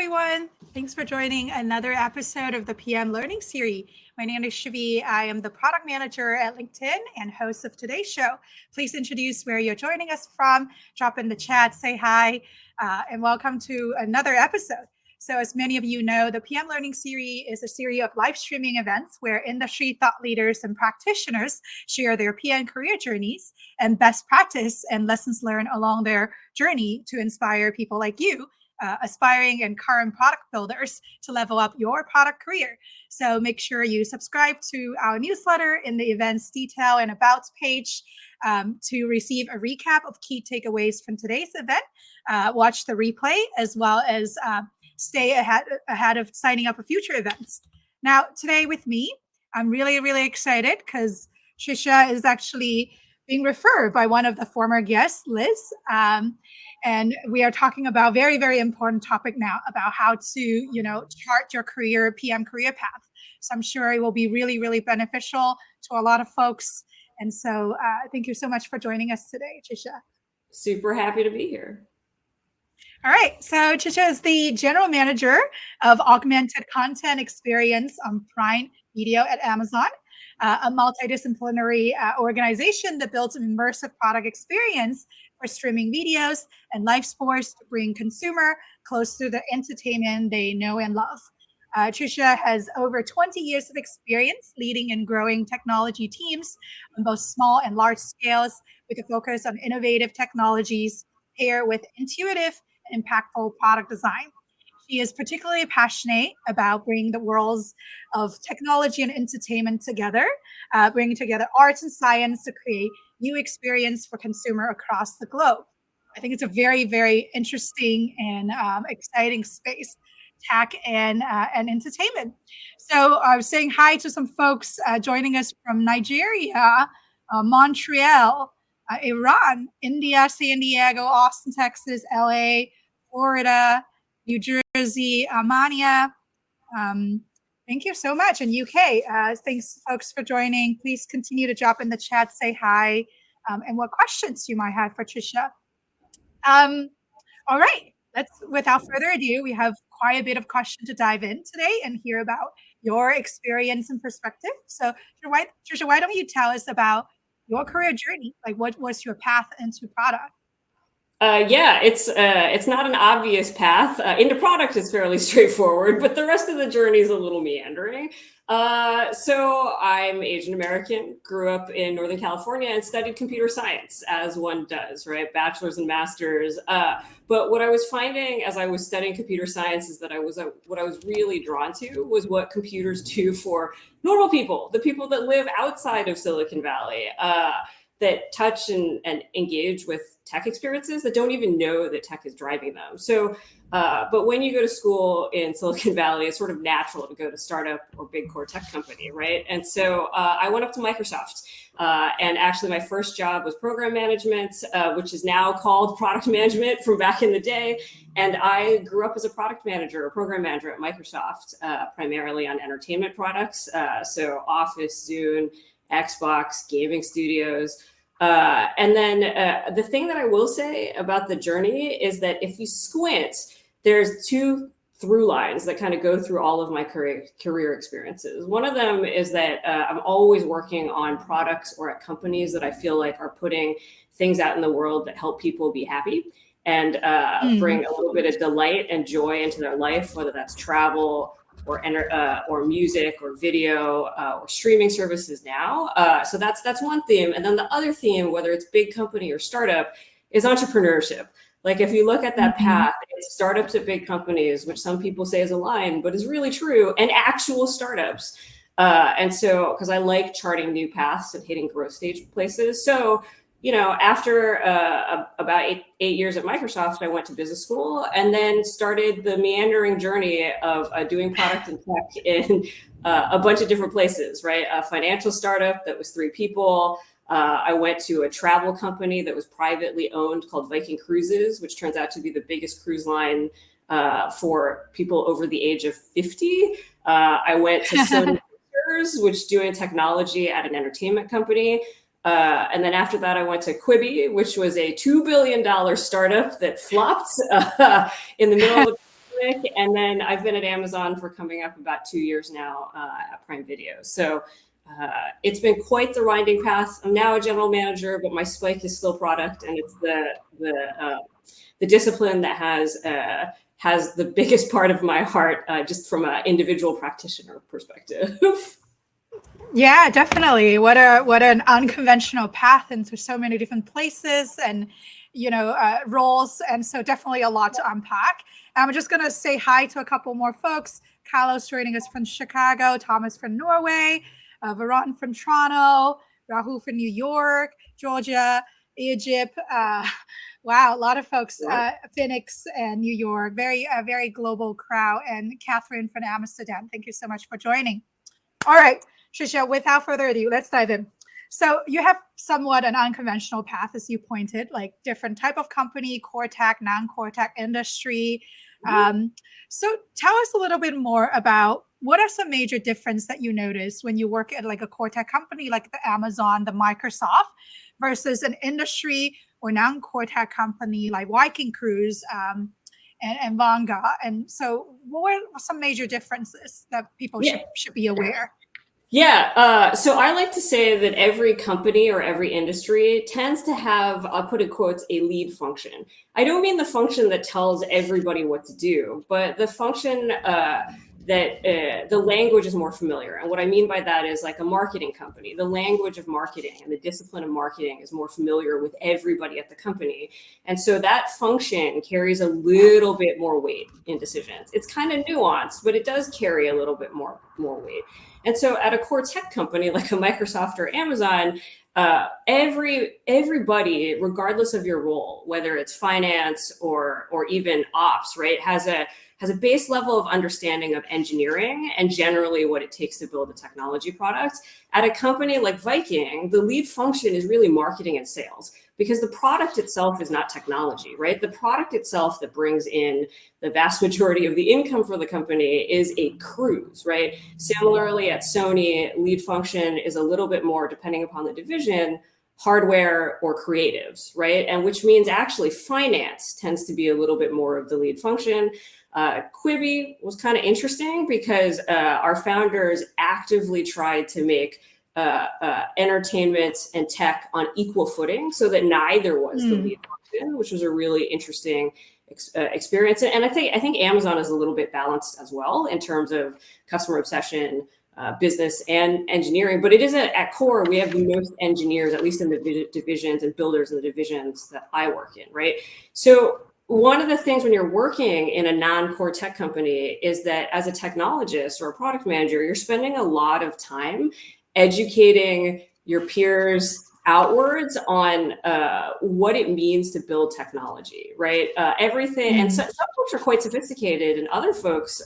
everyone. Thanks for joining another episode of the PM Learning Series. My name is Shivi. I am the product manager at LinkedIn and host of today's show. Please introduce where you're joining us from, drop in the chat, say hi, and welcome to another episode. So as many of you know, the PM Learning Series is a series of live streaming events where industry thought leaders and practitioners share their PM career journeys and best practice and lessons learned along their journey to inspire people like you, aspiring and current product builders, to level up your product career. So make sure you subscribe to our newsletter in the events detail and about page to receive a recap of key takeaways from today's event. Watch the replay as well as stay ahead of signing up for future events. Now, today with me, I'm really excited because Tricia is actually being referred by one of the former guests, Liz. And we are talking about very important topic now about how to, chart your career, PM career path. So I'm sure it will be really beneficial to a lot of folks. And so thank you so much for joining us today, Tricia. Super happy to be here. All right. So Tricia is the general manager of augmented content experience on Prime Video at Amazon, a multidisciplinary organization that builds an immersive product experience for streaming videos and live sports to bring consumer close to the entertainment they know and love. Tricia has over 20 years of experience leading and growing technology teams on both small and large scales with a focus on innovative technologies paired with intuitive and impactful product design. She is particularly passionate about bringing the worlds of technology and entertainment together, bringing together arts and science to create new experience for consumer across the globe. I think it's a very interesting and exciting space, tech and entertainment. So I was saying hi to some folks joining us from Nigeria, Montreal, Iran, India, San Diego, Austin, Texas, LA, Florida, New Jersey, Armenia. Thank you so much. And UK, thanks folks for joining. Please continue to drop in the chat, say hi, and what questions you might have for Tricia. All right, without further ado, we have quite a bit of question to dive in today and hear about your experience and perspective. So Tricia, why don't you tell us about your career journey? Like what was your path into product? Yeah, it's not an obvious path. Into product is fairly straightforward, but the rest of the journey is a little meandering. So I'm Asian American, grew up in Northern California and studied computer science, as one does, right? Bachelor's and master's. But what I was finding as I was studying computer science is that what I was really drawn to was what computers do for normal people, the people that live outside of Silicon Valley, that touch and engage with tech experiences that don't even know that tech is driving them. So, but when you go to school in Silicon Valley, it's sort of natural to go to startup or big core tech company, right? And so I went up to Microsoft, and actually my first job was program management, which is now called product management from back in the day. And I grew up as a product manager or program manager at Microsoft, primarily on entertainment products. So Office, Zune, Xbox, gaming studios. And then the thing that I will say about the journey is that if you squint, there's two through lines that kind of go through all of my career experiences. One of them is that I'm always working on products or at companies that I feel like are putting things out in the world that help people be happy and bring a little bit of delight and joy into their life, whether that's travel, or music or video or streaming services now. So that's one theme. And then the other theme, whether it's big company or startup, is entrepreneurship. Like if you look at that path, it's startups at big companies, which some people say is a line, but is really true, and actual startups. And so, because I like charting new paths and hitting growth stage places. So, after about eight years at Microsoft, I went to business school and then started the meandering journey of doing product and tech in a bunch of different places, right? A financial startup that was 3 people. I went to a travel company that was privately owned called Viking Cruises, which turns out to be the biggest cruise line for people over the age of 50. I went to Sony, which doing technology at an entertainment company. And then after that, I went to Quibi, which was a $2 billion startup that flopped in the middle of the pandemic, and then I've been at Amazon for coming up about 2 years now at Prime Video. So it's been quite the winding path. I'm now a general manager, but my spike is still product, and it's the discipline that has the biggest part of my heart, just from an individual practitioner perspective. Yeah, definitely. What an unconventional path into so many different places and roles, and so definitely a lot to unpack. I'm just gonna say hi to a couple more folks. Carlos joining us from Chicago, Thomas from Norway, Varan from Toronto, Rahul from New York, Georgia, Egypt. Wow, a lot of folks. Phoenix and New York, very global crowd, and Catherine from Amsterdam. Thank you so much for joining. All right, Tricia, without further ado, let's dive in. So you have somewhat an unconventional path, as you pointed, like different type of company, core tech, non-core tech industry. So tell us a little bit more about what are some major difference that you notice when you work at like a core tech company like the Amazon, the Microsoft, versus an industry or non-core tech company like Viking Cruises and Vanga. And so what are some major differences that people should be aware? Yeah, so I like to say that every company or every industry tends to have, I'll put in quotes, a lead function. I don't mean the function that tells everybody what to do, but the function that the language is more familiar. And what I mean by that is like a marketing company. The language of marketing and the discipline of marketing is more familiar with everybody at the company. And so that function carries a little bit more weight in decisions. It's kind of nuanced, but it does carry a little bit more weight. And so at a core tech company like a Microsoft or Amazon, everybody, regardless of your role, whether it's finance or even ops, right, has a base level of understanding of engineering and generally what it takes to build a technology product. At a company like Viking, the lead function is really marketing and sales, because the product itself is not technology, right? The product itself that brings in the vast majority of the income for the company is a cruise, right? Similarly, at Sony, lead function is a little bit more, depending upon the division, hardware or creatives, right? And which means actually finance tends to be a little bit more of the lead function. Quibi was kind of interesting because our founders actively tried to make entertainment and tech on equal footing so that neither was the lead function, which was a really interesting experience. And I think Amazon is a little bit balanced as well in terms of customer obsession, business and engineering, but it is at core, we have the most engineers, at least in the divisions and builders in the divisions that I work in, right? So one of the things when you're working in a non-core tech company is that as a technologist or a product manager, you're spending a lot of time educating your peers outwards on what it means to build technology, right? Everything, and some folks are quite sophisticated, and other folks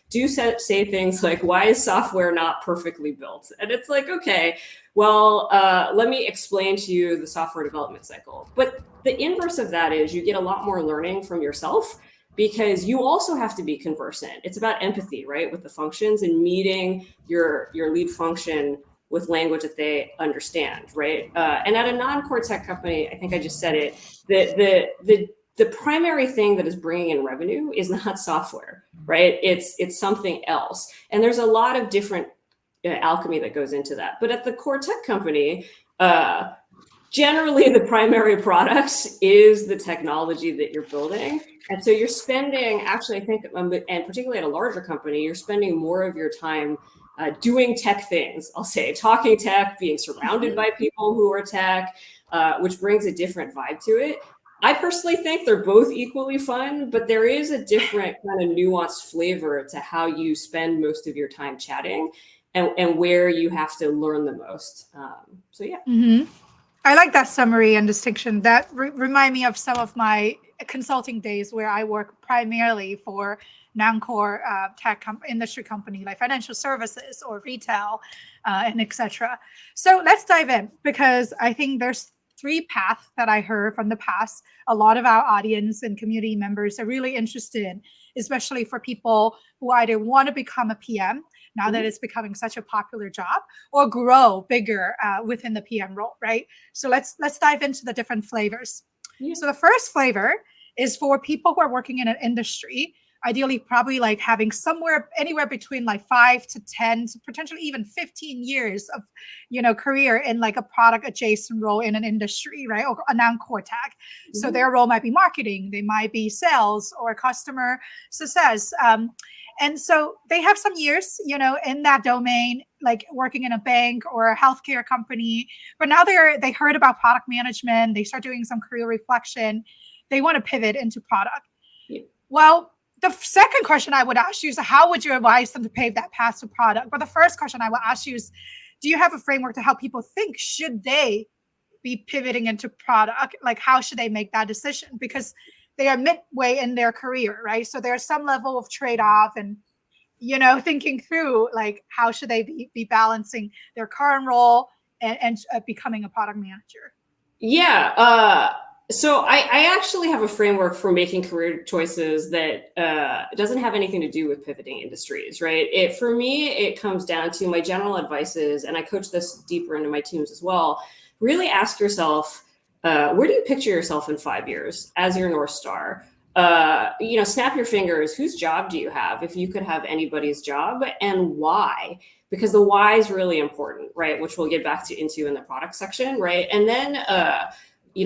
do say things like, "Why is software not perfectly built?" And it's like, okay, well, let me explain to you the software development cycle. But the inverse of that is you get a lot more learning from yourself, because you also have to be conversant. It's about empathy, right, with the functions and meeting your lead function with language that they understand, right? And at a non-core tech company, I think I just said it, the primary thing that is bringing in revenue is not software, right? It's something else. And there's a lot of different alchemy that goes into that. But at the core tech company, generally the primary product is the technology that you're building. And so you're spending, actually, I think, and particularly at a larger company, you're spending more of your time doing tech things, I'll say, talking tech, being surrounded by people who are tech, which brings a different vibe to it. I personally think they're both equally fun, but there is a different kind of nuanced flavor to how you spend most of your time chatting and where you have to learn the most. So yeah. Mm-hmm. I like that summary and distinction. That remind me of some of my consulting days where I work primarily for non-core tech industry company like financial services or retail and etc. So let's dive in, because I think there's 3 paths that I heard from the past. A lot of our audience and community members are really interested in, especially for people who either want to become a PM now that it's becoming such a popular job, or grow bigger within the PM role, right? So let's dive into the different flavors. Yeah. So the first flavor is for people who are working in an industry ideally probably like having anywhere between like 5 to 10 to potentially even 15 years of, career in like a product adjacent role in an industry, right? Or a non-core tech. So their role might be marketing, they might be sales or customer success. And so they have some years, in that domain, like working in a bank or a healthcare company. But now they heard about product management. They start doing some career reflection. They want to pivot into product. Yeah. Well, the second question I would ask you is, how would you advise them to pave that path to product? But the first question I will ask you is, do you have a framework to help people think, should they be pivoting into product? Like, how should they make that decision? Because they are midway in their career, right? So there's some level of trade-off and, thinking through like, how should they be balancing their current role and becoming a product manager? Yeah. So I actually have a framework for making career choices that doesn't have anything to do with pivoting industries, right? For me, it comes down to my general advice is, and I coach this deeper into my teams as well, really ask yourself, where do you picture yourself in 5 years as your North Star? Snap your fingers. Whose job do you have? If you could have anybody's job, and why? Because the why is really important, right? Which we'll get back into in the product section, right? And then,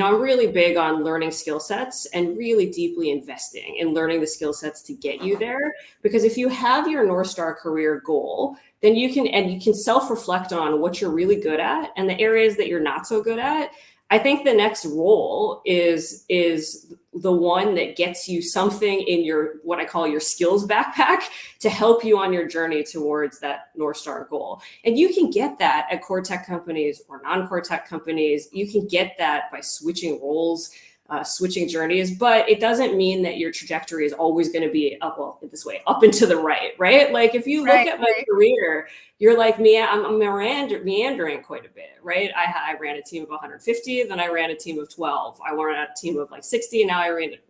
I'm really big on learning skill sets and really deeply investing in learning the skill sets to get you there. Because if you have your North Star career goal, then you can self-reflect on what you're really good at and the areas that you're not so good at. I think the next role is the one that gets you something in your, what I call your skills backpack, to help you on your journey towards that North Star goal. And you can get that at core tech companies or non-core tech companies. You can get that by switching roles, switching journeys, but it doesn't mean that your trajectory is always going to be up and to the right? Like if you look at my career, you're like me, I'm meandering quite a bit, right? I ran a team of 150, then I ran a team of 12. I ran a team of like 60, and now I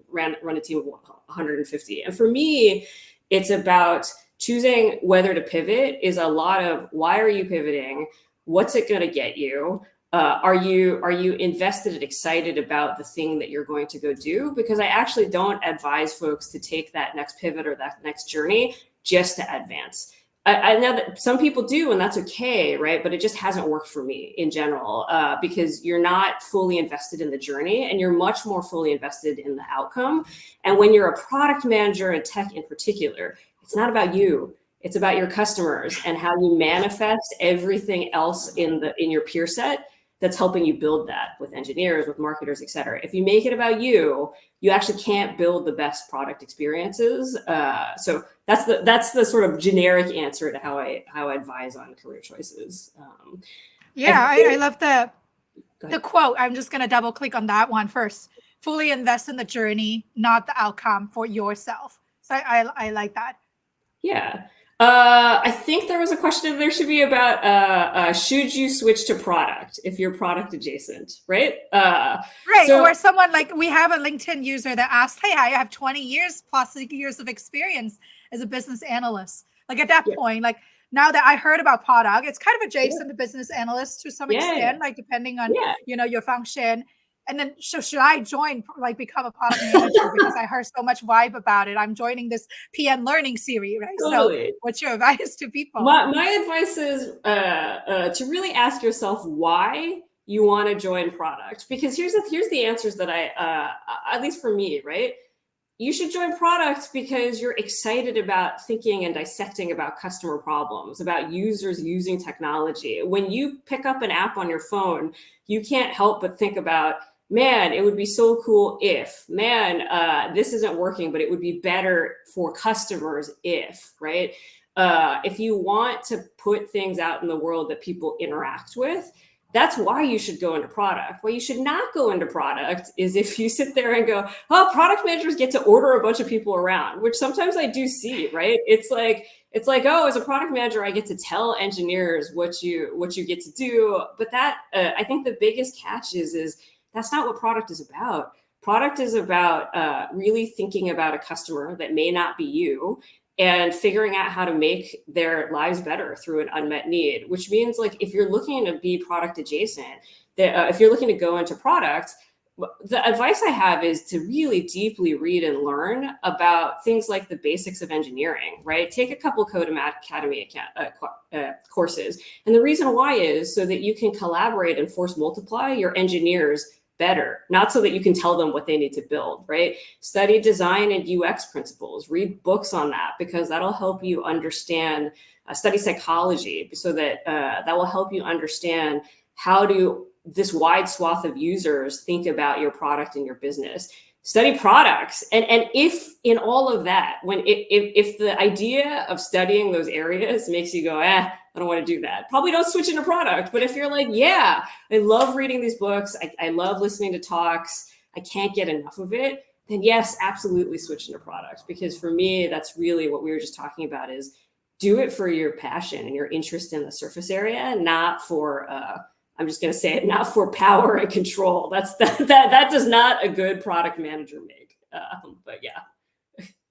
run a team of 150. And for me, it's about choosing whether to pivot is a lot of, why are you pivoting? What's it going to get you? Are you invested and excited about the thing that you're going to go do? Because I actually don't advise folks to take that next pivot or that next journey just to advance. I know that some people do, and that's okay, right? But it just hasn't worked for me in general, because you're not fully invested in the journey, and you're much more fully invested in the outcome. And when you're a product manager in tech in particular, it's not about you. It's about your customers and how you manifest everything else in your peer set that's helping you build that with engineers, with marketers, et cetera. If you make it about you, you actually can't build the best product experiences. So that's the sort of generic answer to how I advise on career choices. I love the quote. I'm just going to double click on that one first. Fully invest in the journey, not the outcome for yourself. So I like that. Yeah. I think there was a question there should be about should you switch to product if you're product adjacent, right? Right. So, or someone like, we have a LinkedIn user that asked, hey, I have 20 years plus years of experience as a business analyst. Like at that point, like now that I heard about product, it's kind of adjacent to business analyst to some extent, like depending on, your function. And then, so should I join, like become a product manager? Because I heard so much vibe about it. I'm joining this PM learning series, right? Totally. So what's your advice to people? My advice is to really ask yourself why you want to join product. Because here's the answers that I, at least for me, right? You should join product because you're excited about thinking and dissecting about customer problems, about users using technology. When you pick up an app on your phone, you can't help but think about, man, it would be so cool if, this isn't working, but it would be better for customers if, right? If you want to put things out in the world that people interact with, that's why you should go into product. Why you should not go into product is if you sit there and go, oh, product managers get to order a bunch of people around, which sometimes I do see, right? It's like, oh, as a product manager, I get to tell engineers what you get to do. But that, I think the biggest catch is that's not what product is about. Product is about really thinking about a customer that may not be you and figuring out how to make their lives better through an unmet need, which means like if you're looking to be product adjacent, if you're looking to go into product, the advice I have is to really deeply read and learn about things like the basics of engineering, right? Take a couple Code Academy courses. And the reason why is so that you can collaborate and force multiply your engineers better, not so that you can tell them what they need to build, right? Study design and UX principles, read books on that, because that'll help you understand, study psychology, so that that will help you understand how do this wide swath of users think about your product and your business. Study products. And if in all of that, if the idea of studying those areas makes you go, I don't want to do that, probably don't switch into product. But if you're like, yeah, I love reading these books, I love listening to talks, I can't get enough of it, then yes, absolutely switch into product. Because for me, that's really what we were just talking about, is do it for your passion and your interest in the surface area, not for, I'm just going to say it, not for power and control. That does not a good product manager make. But yeah.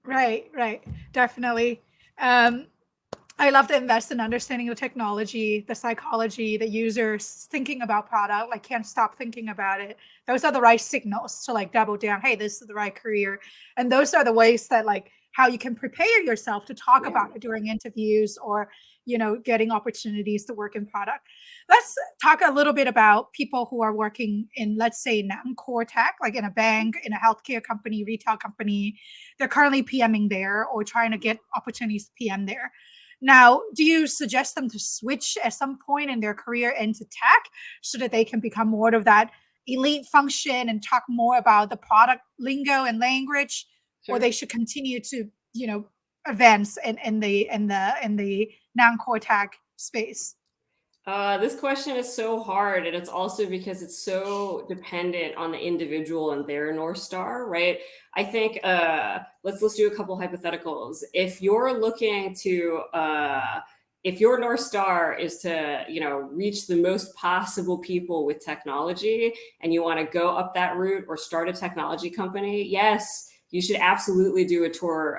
Right. Definitely. I love to invest in understanding the technology, the psychology, the users thinking about product, like can't stop thinking about it. Those are the right signals to like double down. Hey, this is the right career. And those are the ways that like how you can prepare yourself to talk about it during interviews or, getting opportunities to work in product. Let's talk a little bit about people who are working in, let's say, non-core tech, like in a bank, in a healthcare company, retail company. They're currently PMing there or trying to get opportunities to PM there. Now, do you suggest them to switch at some point in their career into tech so that they can become more of that elite function and talk more about the product lingo and language, Sure. or they should continue to, advance in the non-core tech space? This question is so hard, and it's also because it's so dependent on the individual and their North Star, right? I think let's do a couple hypotheticals. If you're looking to if your North Star is to reach the most possible people with technology, and you want to go up that route or start a technology company, yes, you should absolutely do a tour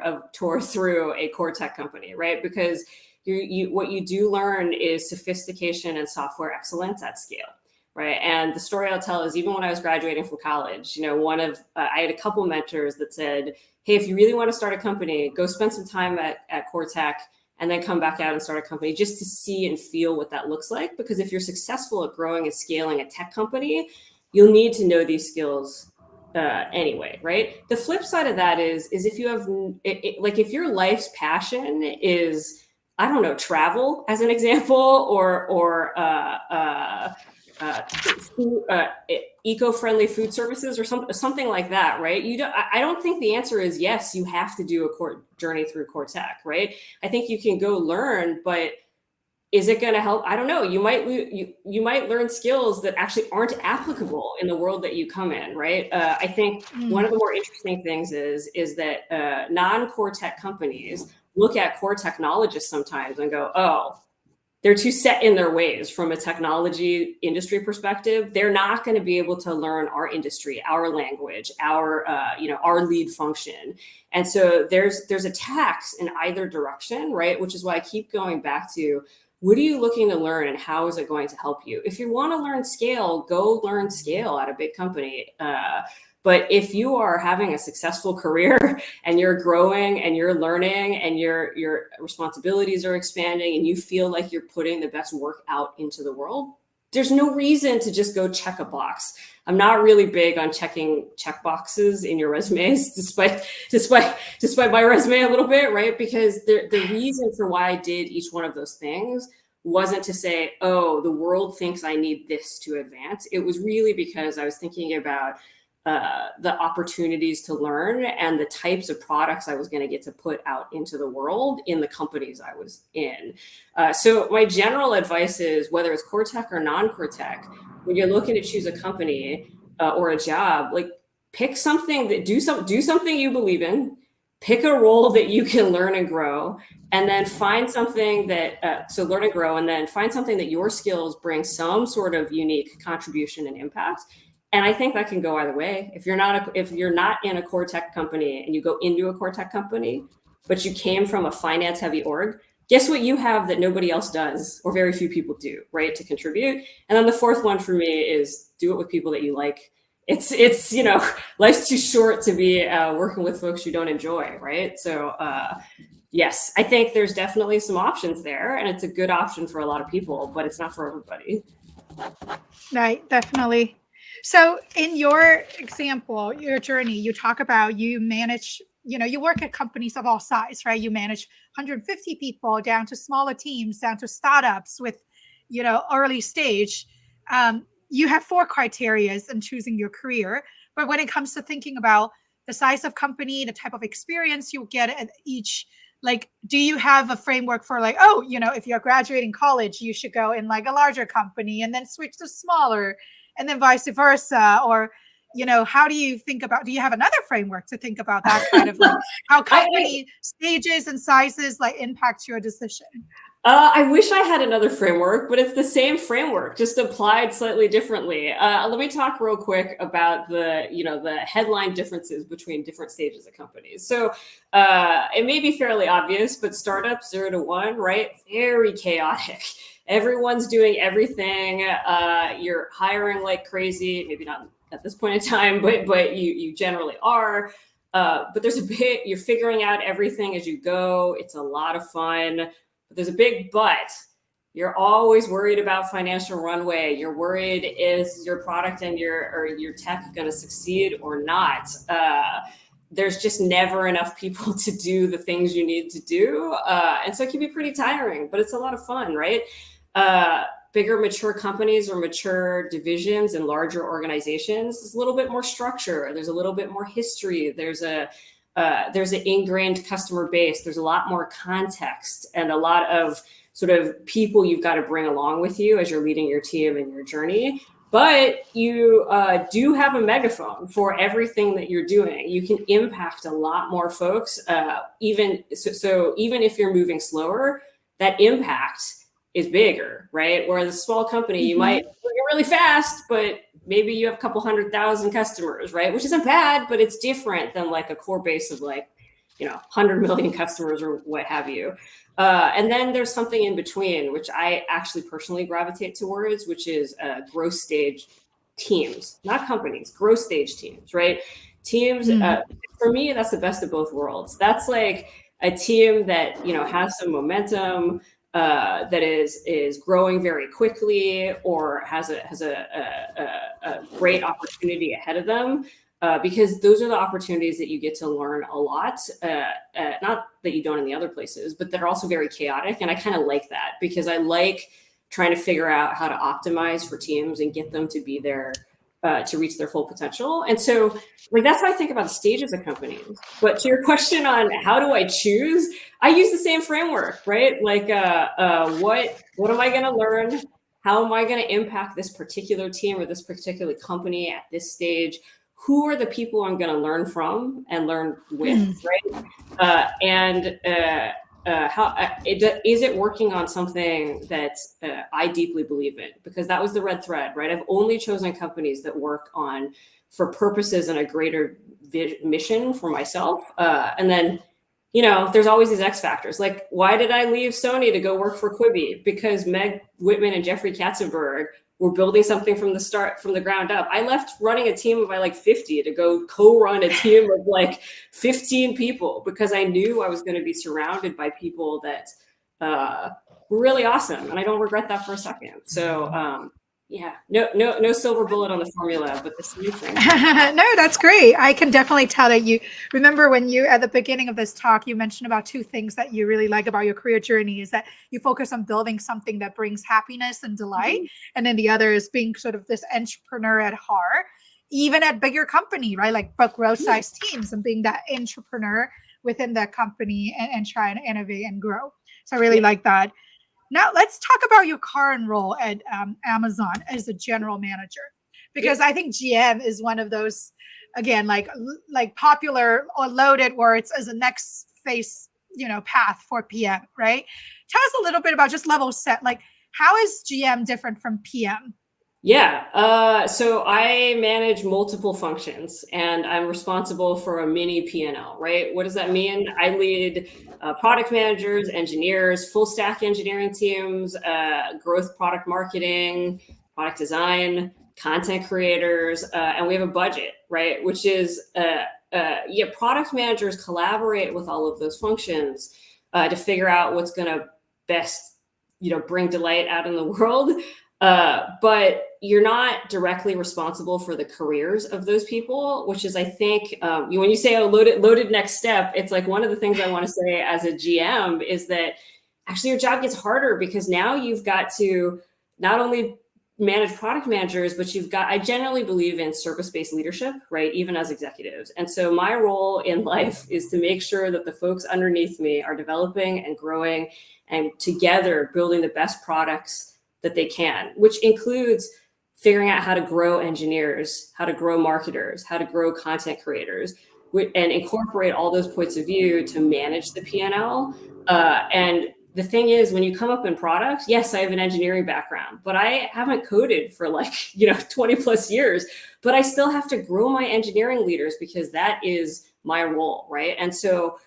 through a core tech company, right? Because what you do learn is sophistication and software excellence at scale, right? And the story I'll tell is, even when I was graduating from college, I had a couple mentors that said, hey, if you really want to start a company, go spend some time at core tech and then come back out and start a company, just to see and feel what that looks like. Because if you're successful at growing and scaling a tech company, you'll need to know these skills anyway, right? The flip side of that is if you have, if your life's passion is, I don't know, travel as an example, or eco-friendly food services or something like that, right? I don't think the answer is yes, you have to do a core journey through core tech, right? I think you can go learn, but is it going to help? I don't know. You might learn skills that actually aren't applicable in the world that you come in, right? I think one of the more interesting things is that non-core tech companies look at core technologists sometimes and go, oh, they're too set in their ways from a technology industry perspective. They're not going to be able to learn our industry, our language, our lead function. And so there's a tax in either direction, right? Which is why I keep going back to, what are you looking to learn and how is it going to help you? If you want to learn scale, go learn scale at a big company. But if you are having a successful career and you're growing and you're learning and your responsibilities are expanding and you feel like you're putting the best work out into the world, there's no reason to just go check a box. I'm not really big on checking check boxes in your resumes, despite my resume a little bit, right? Because the reason for why I did each one of those things wasn't to say, oh, the world thinks I need this to advance. It was really because I was thinking about the opportunities to learn and the types of products I was going to get to put out into the world in the companies I was in. So my general advice is, whether it's core tech or non-core tech, when you're looking to choose a company or a job, like, pick something that do something you believe in, pick a role that you can learn and grow, and then find something that so learn and grow, and then find something that your skills bring some sort of unique contribution and impact. And I think that can go either way. If you're not in a core tech company and you go into a core tech company, but you came from a finance heavy org, guess what you have that nobody else does, or very few people do, right? To contribute. And then the fourth one for me is, do it with people that you like. it's life's too short to be working with folks you don't enjoy, right? So yes, I think there's definitely some options there, and it's a good option for a lot of people, but it's not for everybody. Right, definitely. So in your example, your journey, you talk about you manage, you work at companies of all size, right? You manage 150 people down to smaller teams, down to startups with, early stage. You have four criterias in choosing your career. But when it comes to thinking about the size of company, the type of experience you get at each, like, do you have a framework for like, oh, if you're graduating college, you should go in like a larger company and then switch to smaller, and then vice versa? Or, how do you think about, do you have another framework to think about that kind of like how company stages and sizes like impact your decision? I wish I had another framework, but it's the same framework, just applied slightly differently. Let me talk real quick about the headline differences between different stages of companies. So it may be fairly obvious, but startups 0 to 1, right? Very chaotic. Everyone's doing everything. You're hiring like crazy. Maybe not at this point in time, but you generally are. But there's a bit, you're figuring out everything as you go. It's a lot of fun. But there's a big but. You're always worried about financial runway. You're worried, is your product and your tech going to succeed or not? There's just never enough people to do the things you need to do. And so it can be pretty tiring, but it's a lot of fun, right? Bigger, mature companies or mature divisions and larger organizations, there's a little bit more structure. There's a little bit more history. There's an ingrained customer base. There's a lot more context and a lot of sort of people you've got to bring along with you as you're leading your team and your journey. But you do have a megaphone for everything that you're doing. You can impact a lot more folks. Even if you're moving slower, that impact is bigger, right? Whereas a small company, you might go really fast, but maybe you have a couple 100,000 customers, right? Which isn't bad, but it's different than like a core base of like, 100 million customers or what have you. And then there's something in between, which I actually personally gravitate towards, which is growth stage teams, not companies, growth stage teams, right? Teams, for me, that's the best of both worlds. That's like a team that, has some momentum, that is growing very quickly or has a great opportunity ahead of them, because those are the opportunities that you get to learn a lot, not that you don't in the other places, but they're also very chaotic. And I kind of like that because I like trying to figure out how to optimize for teams and get them to be there to reach their full potential. And so like that's how I think about the stages of companies. But to your question on how do I choose, I use the same framework, right? Like what am I going to learn? How am I going to impact this particular team or this particular company at this stage? Who are the people I'm going to learn from and learn with, right? Is it working on something that I deeply believe in? Because that was the red thread, right? I've only chosen companies that work on for purposes and a greater mission for myself. And then, there's always these X factors. Like, why did I leave Sony to go work for Quibi? Because Meg Whitman and Jeffrey Katzenberg were building something from the ground up. I left running a team of like 50 to go co-run a team of like 15 people because I knew I was going to be surrounded by people that were really awesome. And I don't regret that for a second. So yeah, no silver bullet on the formula, but the same thing. No, that's great. I can definitely tell that you remember when you, at the beginning of this talk, you mentioned about two things that you really like about your career journey is that you focus on building something that brings happiness and delight. And then the other is being sort of this entrepreneur at heart, even at bigger company, right? Like growth size teams and being that entrepreneur within that company and trying to innovate and grow. So I really like that. Now let's talk about your current role at Amazon as a general manager, because I think GM is one of those, again, like popular or loaded words as a next phase, path for PM, right? Tell us a little bit about just level set, like how is GM different from PM? Yeah, so I manage multiple functions and I'm responsible for a mini P&L, right? What does that mean? I lead product managers, engineers, full stack engineering teams, growth product marketing, product design, content creators, and we have a budget, right? Which is, product managers collaborate with all of those functions to figure out what's going to best, bring delight out in the world. But you're not directly responsible for the careers of those people, which is, I think, when you say, loaded next step, it's like one of the things I want to say as a GM is that actually your job gets harder because now you've got to not only manage product managers, but I generally believe in service-based leadership, right? Even as executives. And so my role in life is to make sure that the folks underneath me are developing and growing and together building the best products that they can, which includes figuring out how to grow engineers, how to grow marketers, how to grow content creators, and incorporate all those points of view to manage the P&L. And the thing is, when you come up in product, yes, I have an engineering background, but I haven't coded for 20 plus years, but I still have to grow my engineering leaders because that is my role, right? And so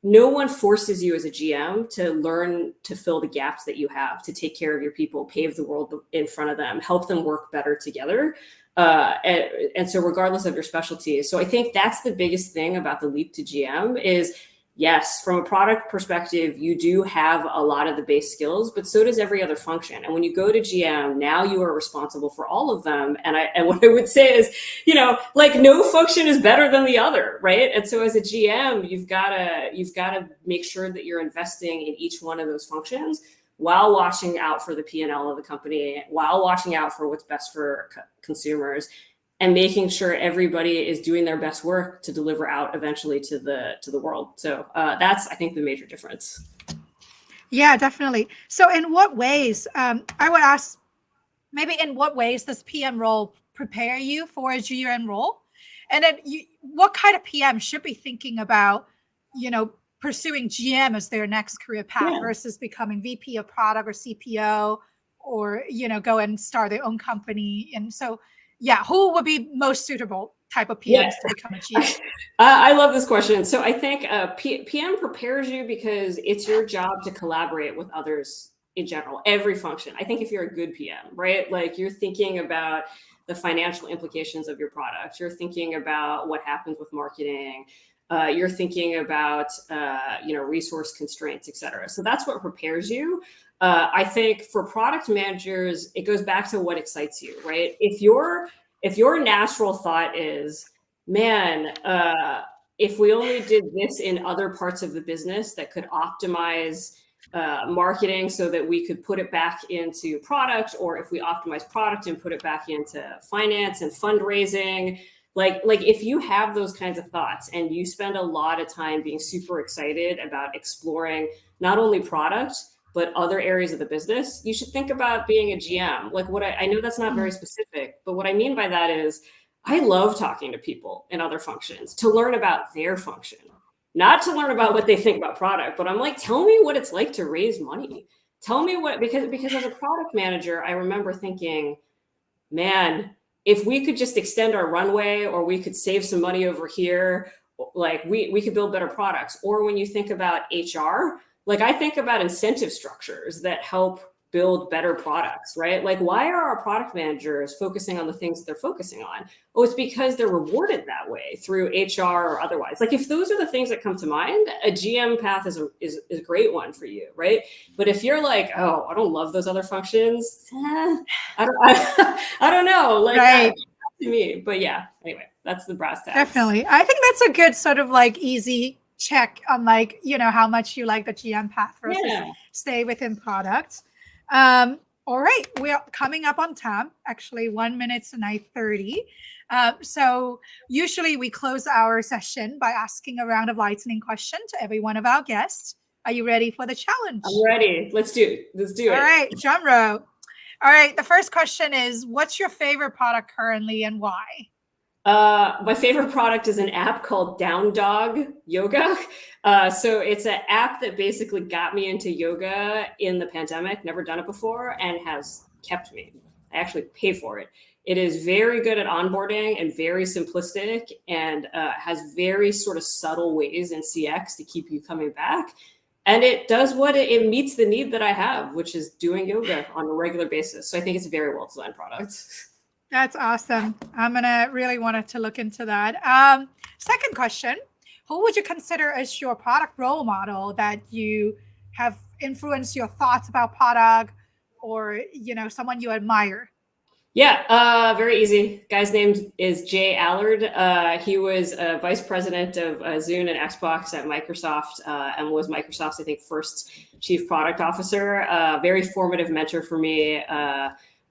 no one forces you as a GM to learn to fill the gaps that you have, to take care of your people, pave the world in front of them, help them work better together. And so regardless of your specialty. So I think that's the biggest thing about the leap to GM is, yes, from a product perspective, you do have a lot of the base skills, but so does every other function. And when you go to GM, now you are responsible for all of them. And what I would say is, no function is better than the other, right? And so as a GM, you've got to make sure that you're investing in each one of those functions while watching out for the P&L of the company, while watching out for what's best for consumers, and making sure everybody is doing their best work to deliver out eventually to the world. So that's, I think, the major difference. Yeah, definitely. So in what ways, I would ask, maybe in what ways does PM role prepare you for a GM role? And then what kind of PM should be thinking about, pursuing GM as their next career path versus becoming VP of product or CPO or, go and start their own company. And so, who would be most suitable type of PMs to become a GM? I love this question. So I think PM prepares you because it's your job to collaborate with others in general, every function. I think if you're a good PM, right? Like you're thinking about the financial implications of your product. You're thinking about what happens with marketing. You're thinking about, resource constraints, et cetera. So that's what prepares you. I think for product managers, it goes back to what excites you, right? If your natural thought is, man, if we only did this in other parts of the business that could optimize marketing so that we could put it back into product, or if we optimize product and put it back into finance and fundraising, like if you have those kinds of thoughts and you spend a lot of time being super excited about exploring not only product, but other areas of the business, you should think about being a GM. Like I know that's not very specific, but what I mean by that is I love talking to people in other functions to learn about their function, not to learn about what they think about product, but I'm like, tell me what it's like to raise money. Tell me because as a product manager, I remember thinking, man, if we could just extend our runway or we could save some money over here, like we could build better products. Or when you think about HR, like I think about incentive structures that help build better products, right? Like why are our product managers focusing on the things that they're focusing on? Oh, it's because they're rewarded that way through HR or otherwise. Like if those are the things that come to mind, a GM path is a great one for you, right? But if you're like, oh, I don't love those other functions, I don't know, like right. To me. But yeah, anyway, that's the brass tacks. Definitely. I think that's a good sort of like easy check on like, how much you like the GM path versus stay within product. All right, we're coming up on time, actually 1 minute to 9:30. So usually we close our session by asking a round of lightning question to every one of our guests. Are you ready for the challenge? I'm ready. Let's do it. All right, drum roll. All right, the first question is, what's your favorite product currently and why? My favorite product is an app called Down Dog Yoga. So it's an app that basically got me into yoga in the pandemic, never done it before, and has kept me. I actually pay for it. It is very good at onboarding and very simplistic and has very sort of subtle ways in CX to keep you coming back. And it does what it meets the need that I have, which is doing yoga on a regular basis. So I think it's a very well designed product. That's awesome. I'm gonna really wanted to look into that. Second question: who would you consider as your product role model that you have influenced your thoughts about product, or someone you admire? Yeah, very easy. Guy's name is Jay Allard. He was a vice president of Zune and Xbox at Microsoft, and was Microsoft's, I think, first chief product officer. Very formative mentor for me.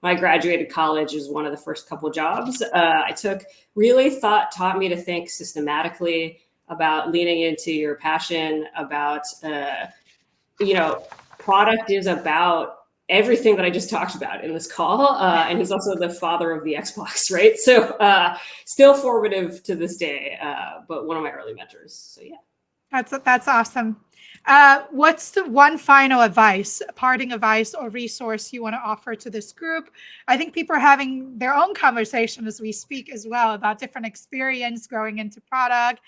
When I graduated college is one of the first couple jobs I took. Really taught me to think systematically about leaning into your passion, about product is about everything that I just talked about in this call. And he's also the father of the Xbox, right? So still formative to this day, but one of my early mentors. So yeah. That's awesome. What's the one final advice, parting advice or resource you want to offer to this group? I think people are having their own conversation as we speak as well about different experience growing into product.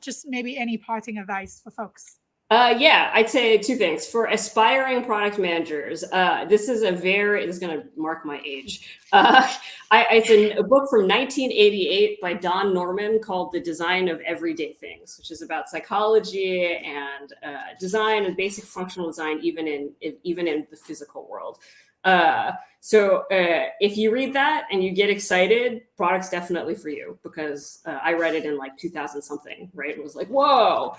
Just maybe any parting advice for folks. Yeah, I'd say two things. For aspiring product managers, this is going to mark my age. It's a book from 1988 by Don Norman called The Design of Everyday Things, which is about psychology and design and basic functional design, even in the physical world. So if you read that and you get excited, product's definitely for you, because I read it in like 2000 something, right? It was like, whoa.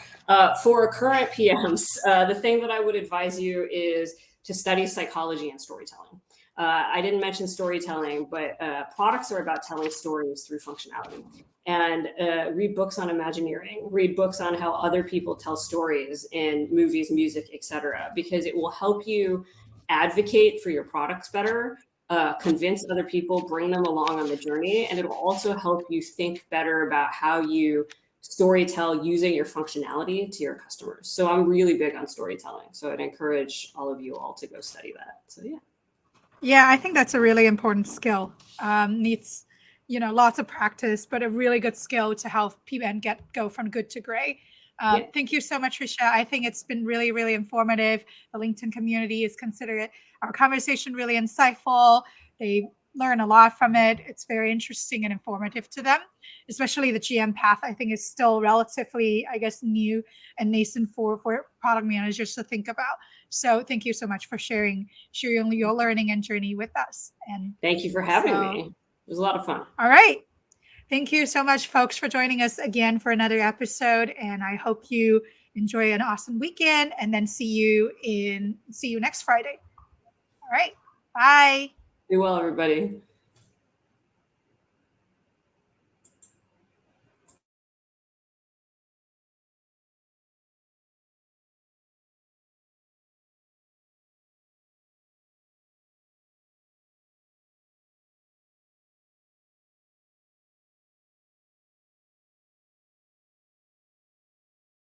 For current PMs, the thing that I would advise you is to study psychology and storytelling. I didn't mention storytelling, but products are about telling stories through functionality. And read books on Imagineering, read books on how other people tell stories in movies, music, etc., because it will help you advocate for your products better, convince other people, bring them along on the journey, and it'll also help you think better about how you storytell using your functionality to your customers. So I'm really big on storytelling. So I'd encourage all of you all to go study that. So yeah. Yeah, I think that's a really important skill. Needs, lots of practice, but a really good skill to help people and go from good to great. Yeah. Thank you so much, Tricia. I think it's been really, really informative. The LinkedIn community is considered our conversation really insightful. They learn a lot from it. It's very interesting and informative to them, especially the GM path. I think is still relatively, I guess, new and nascent for product managers to think about. So thank you so much for sharing your learning and journey with us. And thank you for having me. It was a lot of fun. All right. Thank you so much, folks, for joining us again for another episode. And I hope you enjoy an awesome weekend, and then see you next Friday. All right. Bye. Be well, everybody.